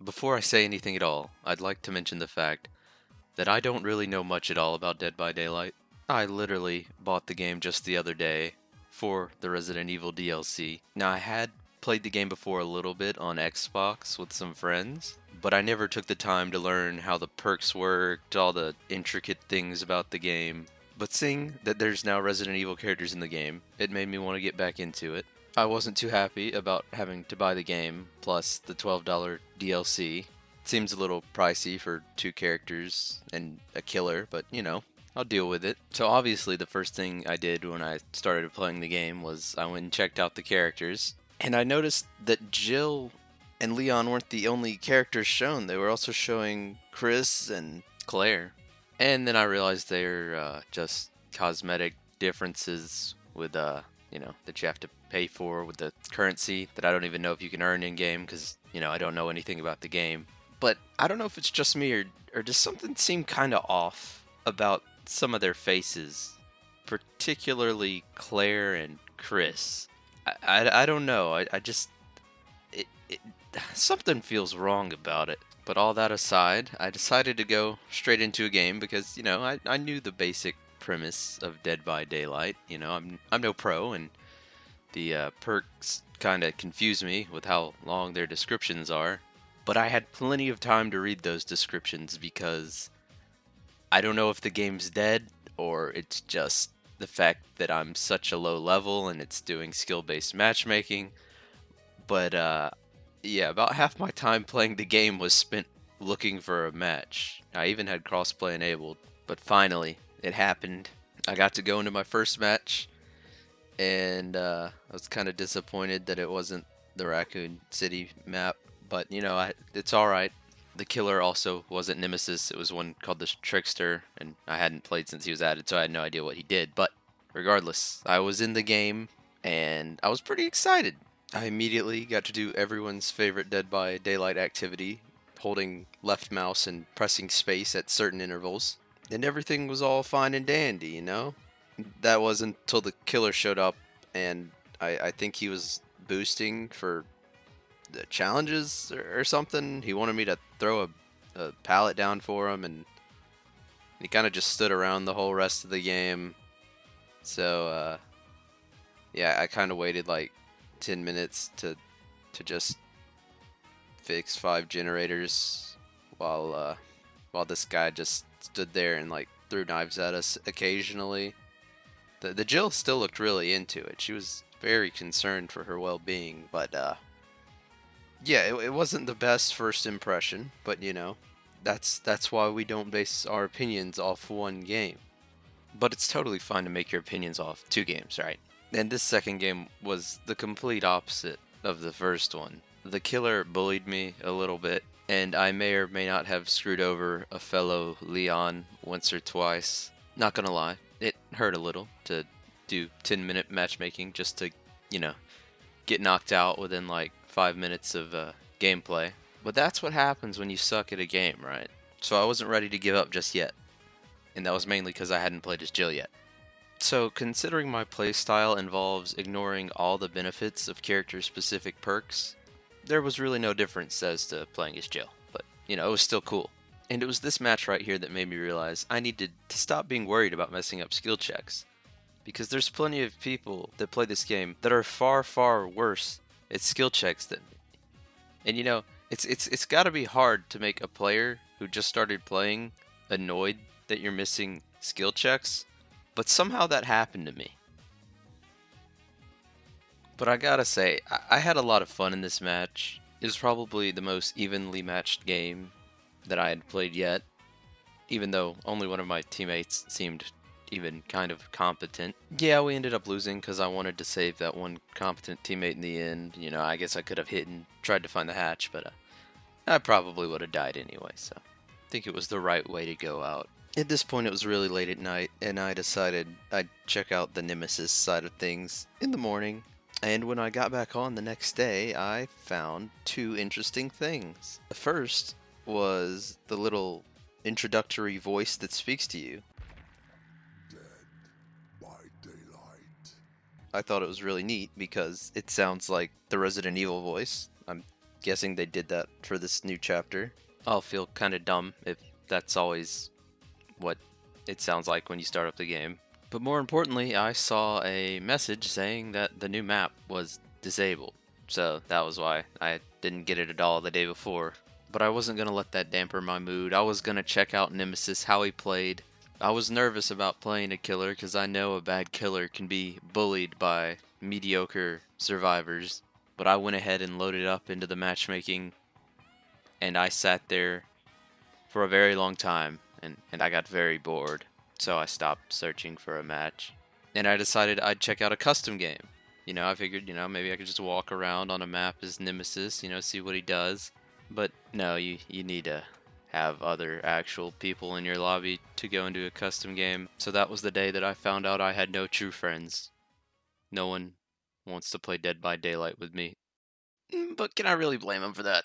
Before I say anything at all, I'd like to mention the fact that I don't really know much at all about Dead by Daylight. I literally bought the game just the other day for the Resident Evil DLC. Now, I had played the game before a little bit on Xbox with some friends, but I never took the time to learn how the perks worked, all the intricate things about the game. But seeing that there's now Resident Evil characters in the game, it made me want to get back into it. I wasn't too happy about having to buy the game plus the $12 DLC. Seems a little pricey for two characters and a killer, but I'll deal with it. So obviously the first thing I did when I started playing the game was I went and checked out the characters, and I noticed that Jill and Leon weren't the only characters shown. They were also showing Chris and Claire. And then I realized they're just cosmetic differences with that you have to pay for with the currency that I don't even know if you can earn in game because I don't know anything about the game. But I don't know if it's just me or does something seem kind of off about some of their faces, particularly Claire and Chris. I don't know. I just it something feels wrong about it. But all that aside, I decided to go straight into a game because I knew the basic premise of Dead by Daylight. I'm no pro, and the perks kind of confuse me with how long their descriptions are. But I had plenty of time to read those descriptions because I don't know if the game's dead or it's just the fact that I'm such a low level and it's doing skill based matchmaking. But yeah, about half my time playing the game was spent looking for a match. I even had crossplay enabled, but finally it happened. I got to go into my first match, and I was kind of disappointed that it wasn't the Raccoon City map, but it's all right. The killer also wasn't Nemesis; it was one called the Trickster, and I hadn't played since he was added, so I had no idea what he did. But regardless, I was in the game, and I was pretty excited. I immediately got to do everyone's favorite Dead by Daylight activity, holding left mouse and pressing space at certain intervals. And everything was all fine and dandy. That was until the killer showed up, and I think he was boosting for the challenges or something. He wanted me to throw a pallet down for him, and he kind of just stood around the whole rest of the game. So, yeah, I kind of waited like 10 minutes to just fix 5 generators while this guy just stood there and like threw knives at us occasionally. The Jill still looked really into it. She was very concerned for her well-being, but yeah, it wasn't the best first impression, but that's why we don't base our opinions off one game. But it's totally fine to make your opinions off two games, right? And this second game was the complete opposite of the first one. The killer bullied me a little bit, and I may or may not have screwed over a fellow Leon once or twice. Not gonna lie, it hurt a little to do 10-minute matchmaking just to, you know, get knocked out within like 5 minutes of gameplay. But that's what happens when you suck at a game, right? So I wasn't ready to give up just yet, and that was mainly because I hadn't played as Jill yet. So, considering my playstyle involves ignoring all the benefits of character specific perks, there was really no difference as to playing as Jill. But, it was still cool. And it was this match right here that made me realize I needed to stop being worried about messing up skill checks. Because there's plenty of people that play this game that are far, far worse at skill checks than me. And it's gotta be hard to make a player who just started playing annoyed that you're missing skill checks, but somehow that happened to me. But I gotta say, I had a lot of fun in this match. It was probably the most evenly matched game that I had played yet, even though only one of my teammates seemed even kind of competent. Yeah, we ended up losing because I wanted to save that one competent teammate in the end. I guess I could have hit and tried to find the hatch, but I probably would have died anyway, so I think it was the right way to go out. At this point, it was really late at night, and I decided I'd check out the Nemesis side of things in the morning. And when I got back on the next day, I found two interesting things. The first was the little introductory voice that speaks to you. By daylight. I thought it was really neat because it sounds like the Resident Evil voice. I'm guessing they did that for this new chapter. I'll feel kind of dumb if that's always what it sounds like when you start up the game. But more importantly, I saw a message saying that the new map was disabled. So that was why I didn't get it at all the day before. But I wasn't going to let that damper my mood. I was going to check out Nemesis, how he played. I was nervous about playing a killer because I know a bad killer can be bullied by mediocre survivors. But I went ahead and loaded up into the matchmaking, and I sat there for a very long time, and I got very bored. So I stopped searching for a match. And I decided I'd check out a custom game. I figured, maybe I could just walk around on a map as Nemesis, see what he does. But no, you need to have other actual people in your lobby to go into a custom game. So that was the day that I found out I had no true friends. No one wants to play Dead by Daylight with me. But can I really blame him for that?